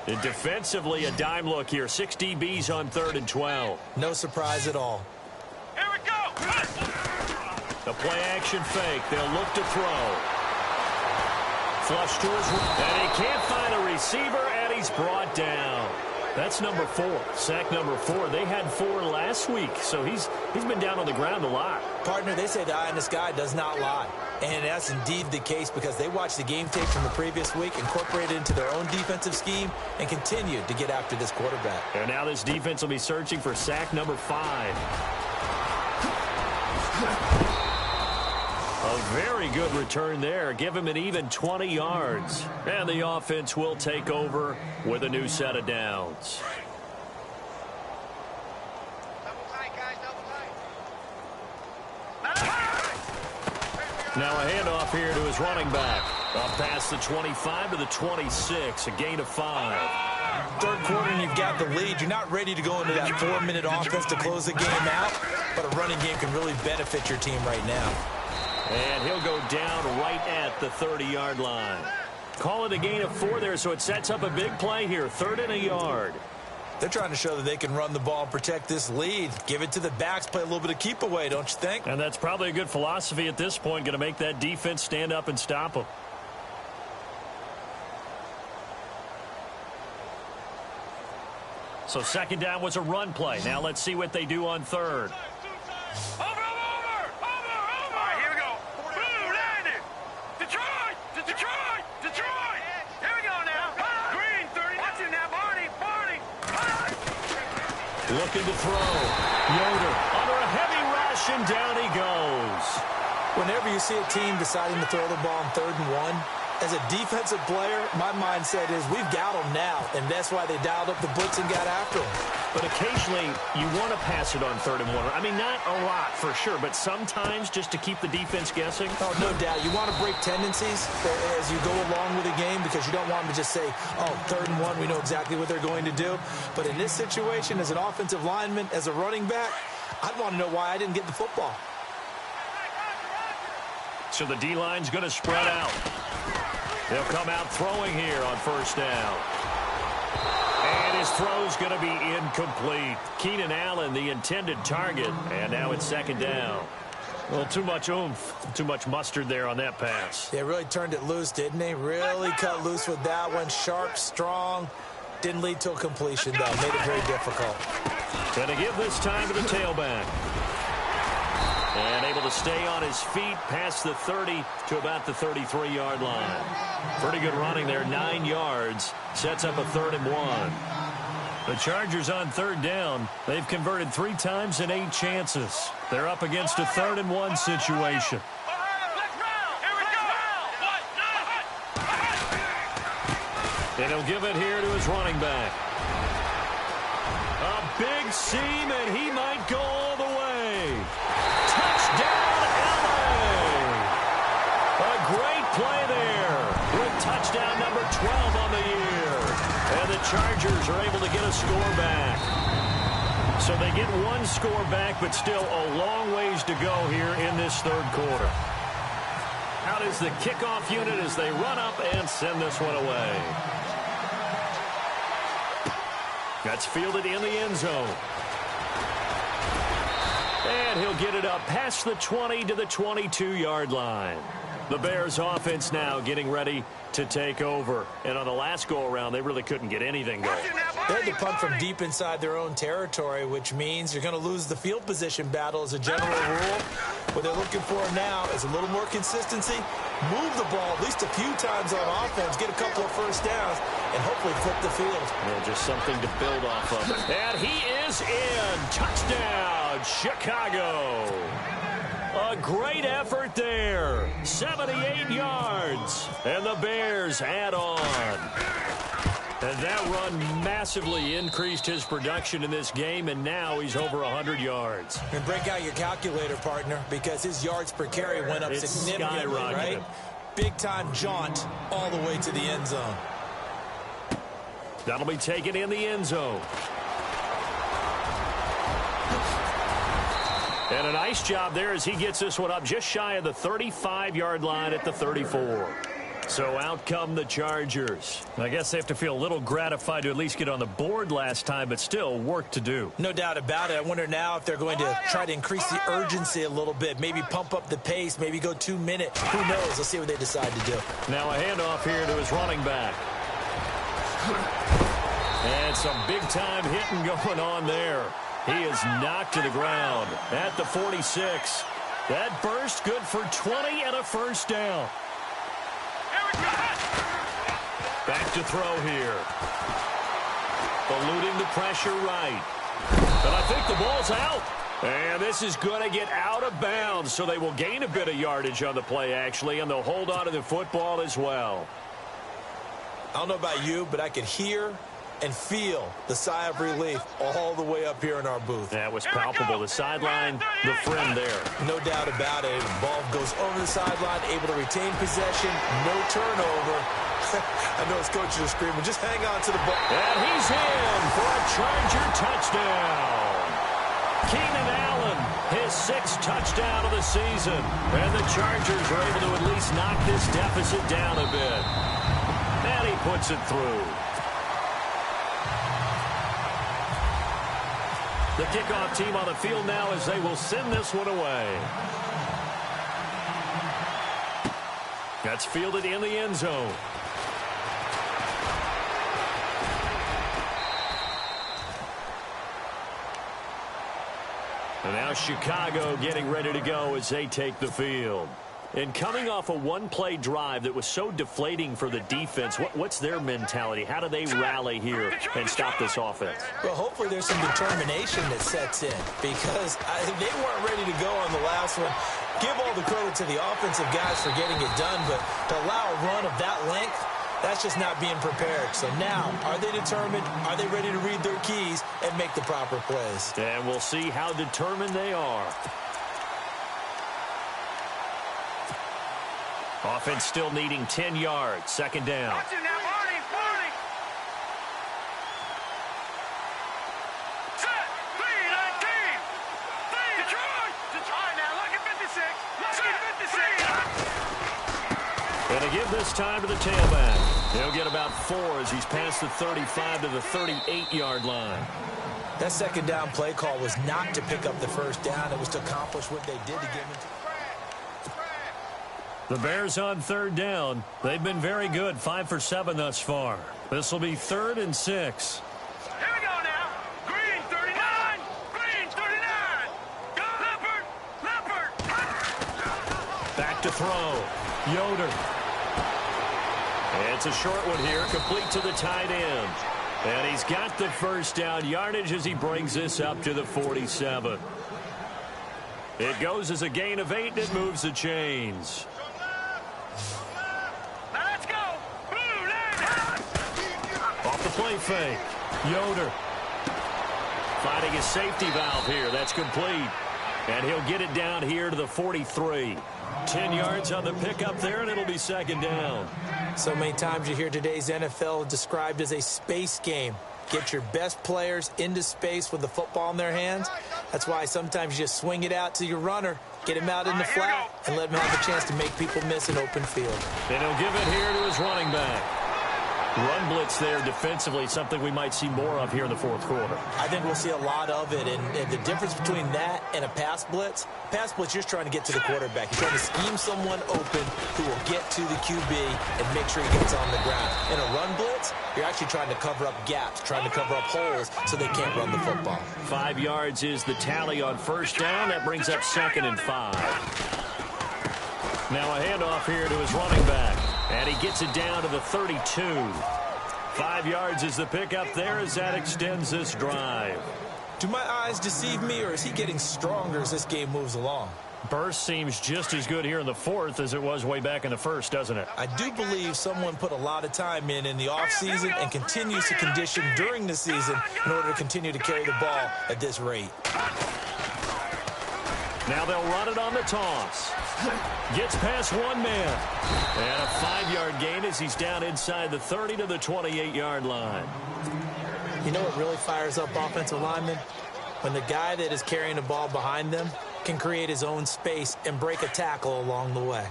And defensively, a dime look here. 6 DBs on 3rd and 12.
No surprise at all.
Here we go!
The play-action fake. They'll look to throw. Flush to his right. And he can't find a receiver, and he's brought down. That's number 4. Sack number 4. They had 4 last week, so he's been down on the ground a lot.
Partner, they say the eye in the sky does not lie. And that's indeed the case because they watched the game tape from the previous week, incorporated it into their own defensive scheme, and continued to get after this quarterback.
And now this defense will be searching for sack number 5. A very good return there. Give him an even 20 yards. And the offense will take over with a new set of downs.
Double tight, guys, double tight.
Now a handoff here to his running back. Up past the 25 to the 26. A gain of 5.
Third quarter and you've got the lead. You're not ready to go into that 4-minute offense to close the game out, but a running game can really benefit your team right now.
And he'll go down right at the 30-yard line. Call it a gain of 4 there, so it sets up a big play here. 3rd and a yard.
They're trying to show that they can run the ball and protect this lead. Give it to the backs, play a little bit of keep away, don't you think?
And that's probably a good philosophy at this point, going to make that defense stand up and stop them. So 2nd down was a run play. Now let's see what they do on 3rd.
Over! All right, here we go. Blue landed. Detroit! Here we go now. Green 30. Watch it now, Barney.
Looking to throw. Yoder under a heavy rush, and down he goes.
Whenever you see a team deciding to throw the ball on 3rd and 1, as a defensive player, my mindset is we've got them now, and that's why they dialed up the blitz and got after them.
But occasionally, you want to pass it on 3rd and 1. I mean, not a lot for sure, but sometimes just to keep the defense guessing.
Oh, no doubt. You want to break tendencies as you go along with the game because you don't want them to just say, oh, 3rd and 1, we know exactly what they're going to do. But in this situation, as an offensive lineman, as a running back, I'd want to know why I didn't get the football.
So the D-line's going to spread out. They'll come out throwing here on 1st down. And his throw's going to be incomplete. Keenan Allen, the intended target, and now it's 2nd down. Well, too much oomph, too much mustard there on that pass.
They really turned it loose, didn't they? Really cut loose with that one. Sharp, strong. Didn't lead to a completion, though. Made it very difficult.
Going to give this time to the tailback. And able to stay on his feet past the 30 to about the 33-yard line. Pretty good running there, 9 yards. Sets up a 3rd and 1. The Chargers on 3rd down. They've converted 3 times in 8 chances. They're up against a 3rd and 1 situation. And he'll give it here to his running back. A big seam, and he might go all the way. Touchdown, LA! A great play there with touchdown number 12 on the year. And the Chargers are able to get a score back. So they get 1 score back, but still a long ways to go here in this 3rd quarter. Out is the kickoff unit as they run up and send this one away. That's fielded in the end zone. And he'll get it up past the 20 to the 22-yard line. The Bears offense now getting ready to take over. And on the last go-around, they really couldn't get anything going.
They had to punt from deep inside their own territory, which means you're going to lose the field position battle as a general rule. What they're looking for now is a little more consistency, move the ball at least a few times on offense, get a couple of 1st downs, and hopefully flip the field.
Yeah, just something to build off of. And he is in. Touchdown, Chicago. A great effort there. 78 yards. And the Bears add on. And that run massively increased his production in this game, and now he's over 100 yards.
And break out your calculator, partner, because his yards per carry went up significantly, right? Big-time jaunt all the way to the end zone.
That'll be taken in the end zone. And a nice job there as he gets this one up just shy of the 35-yard line at the 34. So out come the Chargers. I guess they have to feel a little gratified to at least get on the board last time, but still work to do.
No doubt about it. I wonder now if they're going to try to increase the urgency a little bit, maybe pump up the pace, maybe go 2 minutes. Who knows? Let's see what they decide to do.
Now a handoff here to his running back. And some big-time hitting going on there. He is knocked to the ground at the 46. That burst good for 20 and a first down. Back to throw here. Eluding the pressure right. But I think the ball's out. And this is going to get out of bounds, so they will gain a bit of yardage on the play, actually, and they'll hold on to the football as well.
I don't know about you, but I could hear and feel the sigh of relief all the way up here in our booth.
That was palpable. The sideline, the friend there.
No doubt about it. The ball goes over the sideline, able to retain possession, no turnover. I know his coaches are screaming, just hang on to the ball.
And he's in for a Charger touchdown. Keenan Allen, his 6th touchdown of the season. And the Chargers are able to at least knock this deficit down a bit. And he puts it through. The kickoff team on the field now as they will send this one away. That's fielded in the end zone. And now Chicago getting ready to go as they take the field. And coming off a one-play drive that was so deflating for the defense, what's their mentality? How do they rally here and stop this offense?
Well, hopefully there's some determination that sets in because they weren't ready to go on the last one. Give all the credit to the offensive guys for getting it done, but to allow a run of that length, that's just not being prepared. So now, are they determined? Are they ready to read their keys and make the proper plays?
And we'll see how determined they are. Offense still needing 10 yards. Second down.
Watch it now, Marty, Marty. Set, 3-19. Detroit. Detroit now, look at 56. Look at 56.
And to give this time to the tailback. He'll get about 4 as he's past the 35 to the 38-yard line.
That second down play call was not to pick up the first down. It was to accomplish what they did to get him.
The Bears on third down. They've been very good, 5 for 7 thus far. This will be 3rd and 6.
Here we go now. Green 39. Green 39. Go Leopard. Leopard.
Back to throw. Yoder. It's a short one here, complete to the tight end. And he's got the first down yardage as he brings this up to the 47. It goes as a gain of 8, and it moves the chains.
Now let's go. Blue line.
Off the play fake. Yoder. Finding his safety valve here. That's complete. And he'll get it down here to the 43. 10 yards on the pickup there, and it'll be second down.
So many times you hear today's NFL described as a space game. Get your best players into space with the football in their hands. That's why sometimes you just swing it out to your runner, get him out in the flat, and let him have a chance to make people miss an open field.
And he'll give it here to his running back. Run blitz there defensively, something we might see more of here in the fourth quarter.
I think we'll see a lot of it, and the difference between that and a pass blitz, you're just trying to get to the quarterback. You're trying to scheme someone open who will get to the QB and make sure he gets on the ground. In a run blitz, you're actually trying to cover up gaps, trying to cover up holes so they can't run the football.
5 yards is the tally on first down. That brings up 2nd and 5. Now a handoff here to his running back. And he gets it down to the 32. 5 yards is the pickup there as that extends this drive.
Do my eyes deceive me, or is he getting stronger as this game moves along?
Burst seems just as good here in the fourth as it was way back in the first, doesn't it?
I do believe someone put a lot of time in the offseason and continues to condition during the season in order to continue to carry the ball at this rate.
Now they'll run it on the toss. Gets past one man. And a 5-yard gain as he's down inside the 30 to the 28-yard line.
You know what really fires up offensive linemen? When the guy that is carrying the ball behind them can create his own space and break a tackle along the way.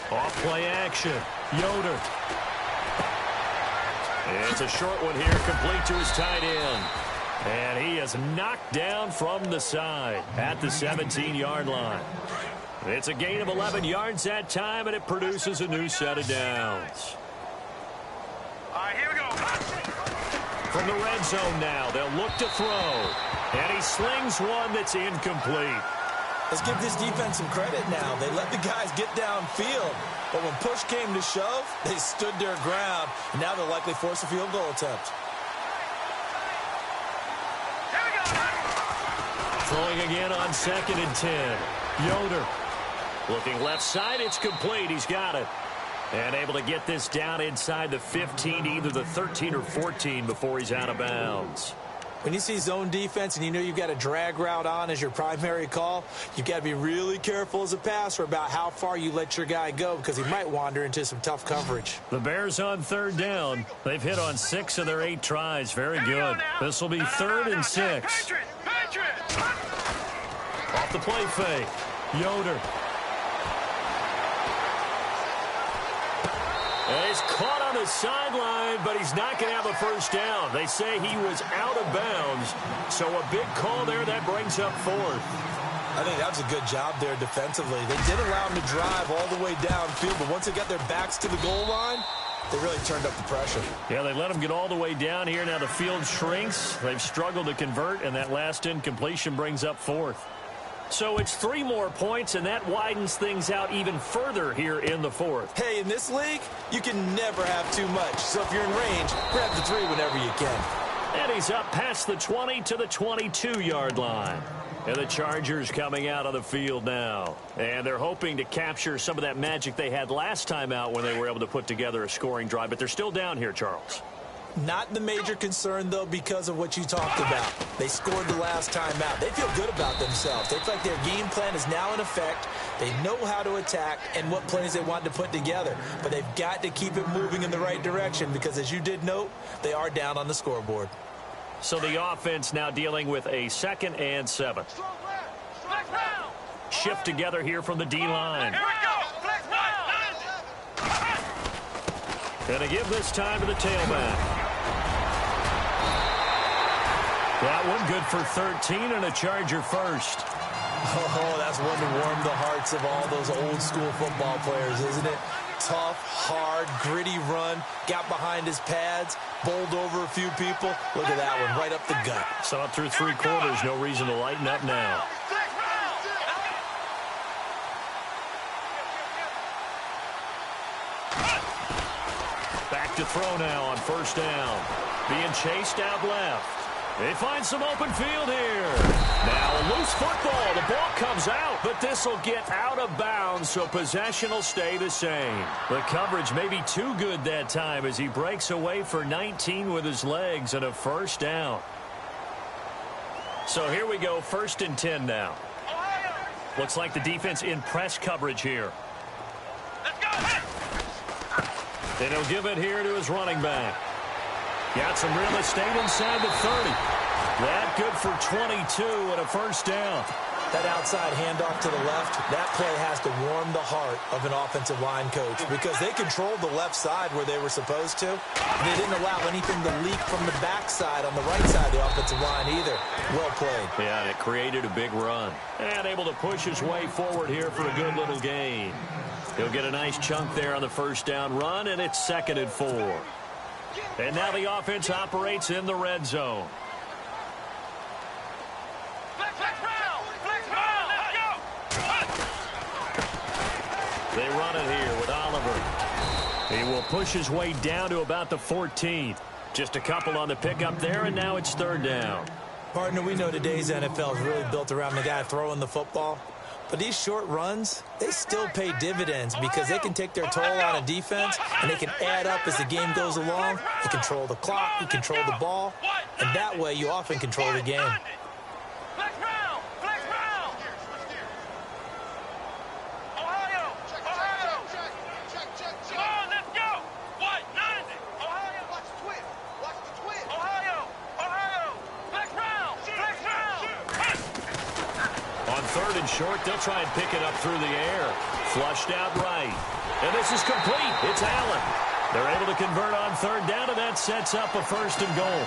Off play action. Yoder. It's a short one here, complete to his tight end. And he is knocked down from the side at the 17-yard line. It's a gain of 11 yards that time, and it produces a new set of downs.
All right, here we go.
From the red zone now, they'll look to throw. And he slings one that's incomplete.
Let's give this defense some credit now. They let the guys get downfield. But when push came to shove, they stood their ground. And now they'll likely force a field goal attempt.
Here we go.
Throwing again on 2nd and 10. Yoder. Looking left side, it's complete. He's got it. And able to get this down inside the 15, either the 13 or 14 before he's out of bounds.
When you see zone defense and you know you've got a drag route on as your primary call, you've got to be really careful as a passer about how far you let your guy go because he might wander into some tough coverage.
The Bears on 3rd down. They've hit on 6 of their 8 tries. Very good. This will be 3rd and 6.
Patriots.
Off the play fake. Yoder. And he's caught on the sideline, but he's not going to have a first down. They say he was out of bounds, so a big call there that brings up 4th.
I think that was a good job there defensively. They did allow him to drive all the way downfield, but once they got their backs to the goal line, they really turned up the pressure.
Yeah, they let him get all the way down here. Now the field shrinks. They've struggled to convert, and that last incompletion brings up 4th. So it's 3 more points, and that widens things out even further here in the 4th.
Hey, in this league, you can never have too much. So if you're in range, grab the 3 whenever you can.
And he's up past the 20 to the 22-yard line. And the Chargers coming out on the field now. And they're hoping to capture some of that magic they had last time out when they were able to put together a scoring drive. But they're still down here, Charles.
Not the major concern, though, because of what you talked about. They scored the last time out. They feel good about themselves. They feel like their game plan is now in effect. They know how to attack and what plays they want to put together. But they've got to keep it moving in the right direction because, as you did note, they are down on the scoreboard.
So the offense now dealing with a 2nd and 7. Shift together here from the D-line.
Here we go. Flex round.
And to give this time to the tailback. That one good for 13 and a Charger first.
Oh, that's one to warm the hearts of all those old school football players, isn't it? Tough, hard, gritty run, got behind his pads, bowled over a few people. Look at that one, right up the gut.
Saw it through 3 quarters, no reason to lighten up now. Back to throw now on 1st down. Being chased out left. They find some open field here. Now a loose football. The ball comes out, but this will get out of bounds, so possession will stay the same. The coverage may be too good that time as he breaks away for 19 with his legs and a 1st down. So here we go, 1st and 10 now. Looks like the defense in press coverage here.
Let's go.
And he'll give it here to his running back. Got some real estate inside the 30. That good for 22 and a 1st down.
That outside handoff to the left, that play has to warm the heart of an offensive line coach because they controlled the left side where they were supposed to. They didn't allow anything to leak from the backside on the right side of the offensive line either. Well played.
Yeah, and it created a big run. And able to push his way forward here for a good little gain. He'll get a nice chunk there on the 1st down run, and it's 2nd and 4. And now the offense operates in the red zone.
Flex round. Let's go.
They run it here with Oliver. He will push his way down to about the 14th. Just a couple on the pickup there, and now it's third down.
Partner, we know today's NFL is really built around the guy throwing the football. But these short runs, they still pay dividends because they can take their toll on a defense, and they can add up as the game goes along. They control the clock, you control the ball, and that way you often control the game.
Flex round! Flex round! Ohio! Ohio! Come on, let's go! What? 90! Ohio! Watch the twin! Watch the twin! Ohio! Ohio! Flex round! Flex round!
On third and short, they'll try and pick it up through the air. Flushed out right. And this is complete. It's Allen. They're able to convert on third down, and that sets up a first and goal.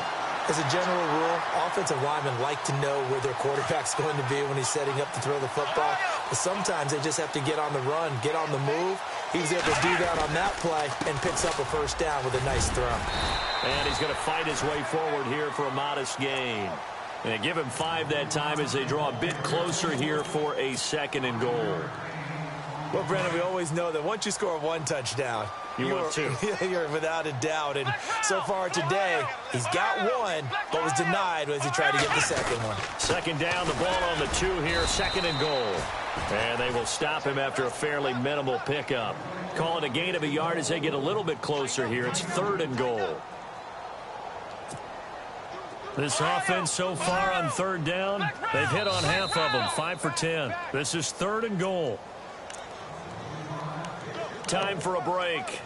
As a general rule, offensive linemen like to know where their quarterback's going to be when he's setting up to throw the football. But sometimes they just have to get on the run, get on the move. He was able to do that on that play and picks up a first down with a nice throw.
And he's going to fight his way forward here for a modest gain. And they give him 5 that time as they draw a bit closer here for a second and goal.
Well, Brennan, we always know that once you score one touchdown,
you're
without a doubt. And so far today, he's got one, but was denied as he tried to get the second one.
Second down, the ball on the 2 here, second and goal. And they will stop him after a fairly minimal pickup. Call it a gain of a yard as they get a little bit closer here. It's third and goal. This offense so far on third down, they've hit on half of them, 5 for 10. This is third and goal. Time for a break.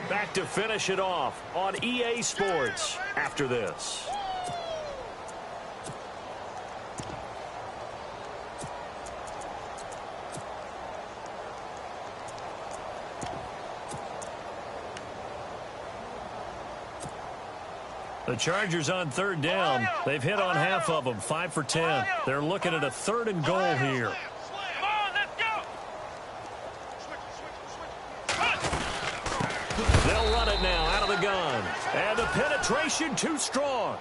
Back to finish it off on EA Sports after this. The Chargers on third down. They've hit on half of them, 5 for 10. They're looking at a third and goal here.
Come on, let's go!
They'll run it now out of the gun. And the penetration too strong.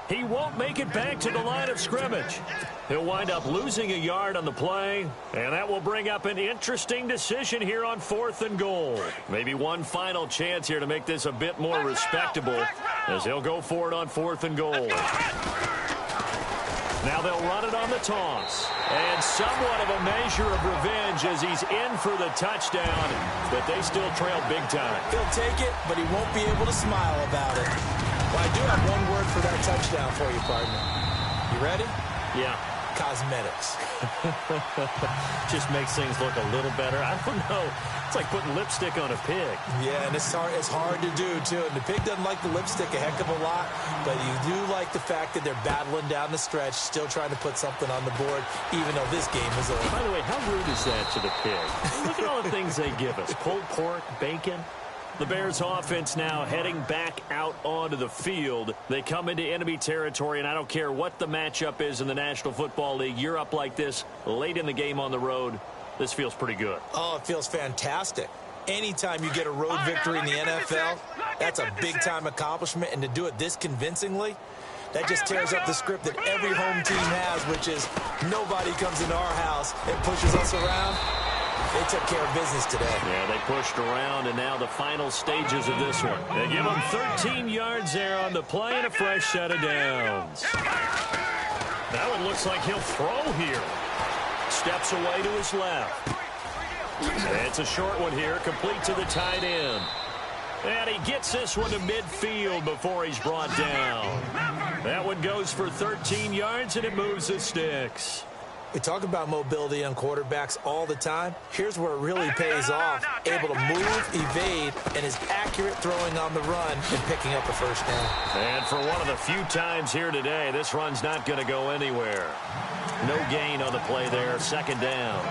He won't make it back to the line of scrimmage. He'll wind up losing a yard on the play, and that will bring up an interesting decision here on fourth and goal. Maybe one final chance here to make this a bit more respectable as they'll go for it on fourth and goal. Now they'll run it on the toss. And somewhat of a measure of revenge as he's in for the touchdown, but they still trail big time.
He'll take it, but he won't be able to smile about it. Well, I do have one word for that touchdown for you, partner. You ready?
Yeah.
Cosmetics.
Just makes things look a little better. I don't know. It's like putting lipstick on a pig.
Yeah, and it's hard to do, too. And the pig doesn't like the lipstick a heck of a lot, but you do like the fact that they're battling down the stretch, still trying to put something on the board, even though this game is over.
By the way, how rude is that to the pig? Look at all the things they give us. Pulled pork, bacon. The Bears offense now heading back out onto the field. They come into enemy territory, and I don't care what the matchup is in the National Football League. You're up like this late in the game on the road. This feels pretty good.
Oh, it feels fantastic. Anytime you get a road victory in the NFL, that's a big-time accomplishment, and to do it this convincingly, that just tears up the script that every home team has, which is nobody comes into our house and pushes us around. They took care of business today.
Yeah, they pushed around, and now the final stages of this one. They give them 13 yards there on the play and a fresh set of downs. That one looks like he'll throw here. Steps away to his left. And it's a short one here, complete to the tight end. And he gets this one to midfield before he's brought down. That one goes for 13 yards, and it moves the sticks.
We talk about mobility on quarterbacks all the time. Here's where it really pays off. Able to move, evade, and is accurate throwing on the run and picking up a first down.
And for one of the few times here today, this run's not going to go anywhere. No gain on the play there, second down.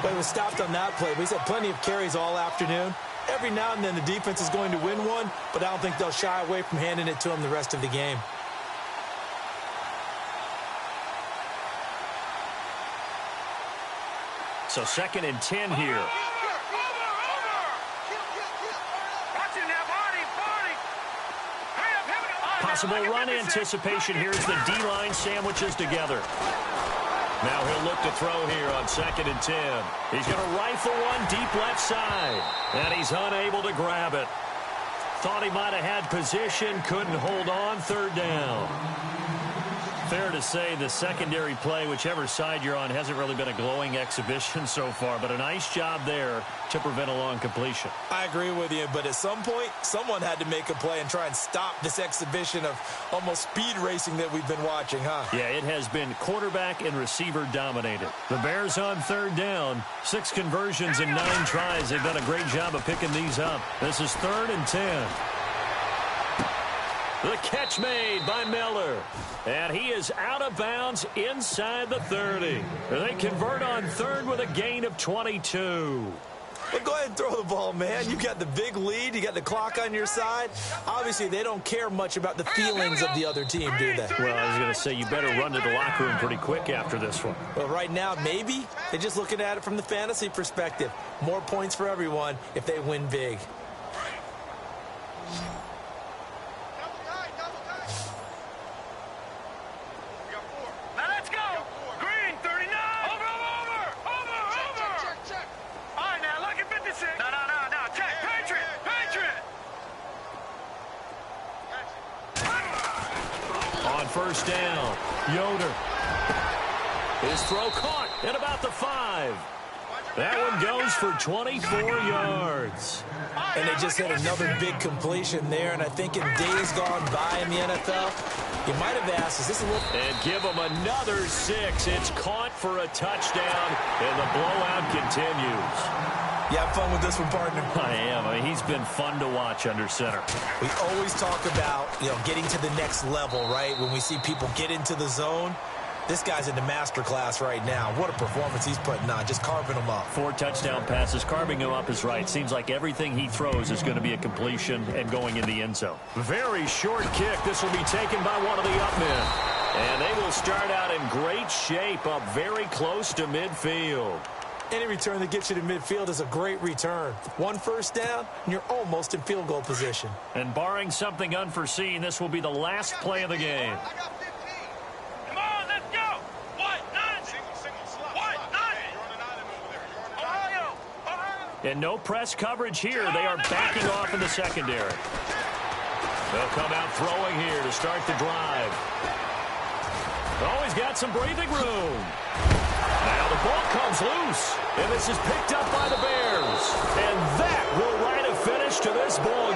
But he was stopped on that play. But he's had plenty of carries all afternoon. Every now and then the defense is going to win one, but I don't think they'll shy away from handing it to him the rest of the game.
So second and 10 here. Possible run anticipation here as the D-line sandwiches together. Now he'll look to throw here on 2nd and 10. He's going to rifle one deep left side. And he's unable to grab it. Thought he might have had position, couldn't hold on, 3rd down. Fair to say the secondary play, whichever side you're on, hasn't really been a glowing exhibition so far, but a nice job there to prevent a long completion.
I agree with you, but at some point, someone had to make a play and try and stop this exhibition of almost speed racing that we've been watching, huh?
Yeah, it has been quarterback and receiver dominated. The Bears on 3rd down, 6 conversions and 9 tries. They've done a great job of picking these up. This is 3rd and 10. The catch made by Miller. And he is out of bounds inside the 30. They convert on 3rd with a gain of 22.
Well, go ahead and throw the ball, man. You got the big lead. You got the clock on your side. Obviously, they don't care much about the feelings of the other team, do they?
Well, I was going to say, you better run to the locker room pretty quick after this one.
Well, right now, maybe. They're just looking at it from the fantasy perspective. More points for everyone if they win big.
First down, Yoder. His throw caught at about the 5. That one goes for 24 yards.
And they just had another big completion there, and I think in days gone by in the NFL, you might have asked, is this a little...
And give him another 6. It's caught for a touchdown, and the blowout continues.
You have fun with this one, partner?
I am. I mean, he's been fun to watch under center.
We always talk about, getting to the next level, right? When we see people get into the zone, this guy's in the master class right now. What a performance he's putting on, just carving them up.
4 touchdown passes. Carving him up is right. Seems like everything he throws is going to be a completion and going in the end zone. Very short kick. This will be taken by one of the up men. And they will start out in great shape, up very close to midfield.
Any return that gets you to midfield is a great return. 1 first down, and you're almost in field goal position.
And barring something unforeseen, this will be the last play of the game.
Come on, let's go. What? 90. What? 90. Ohio.
And no press coverage here. They are backing off in the secondary. They'll come out throwing here to start the drive. Always got some breathing room. Now the ball comes loose, and this is picked up by the Bears. And that will write a finish to this ball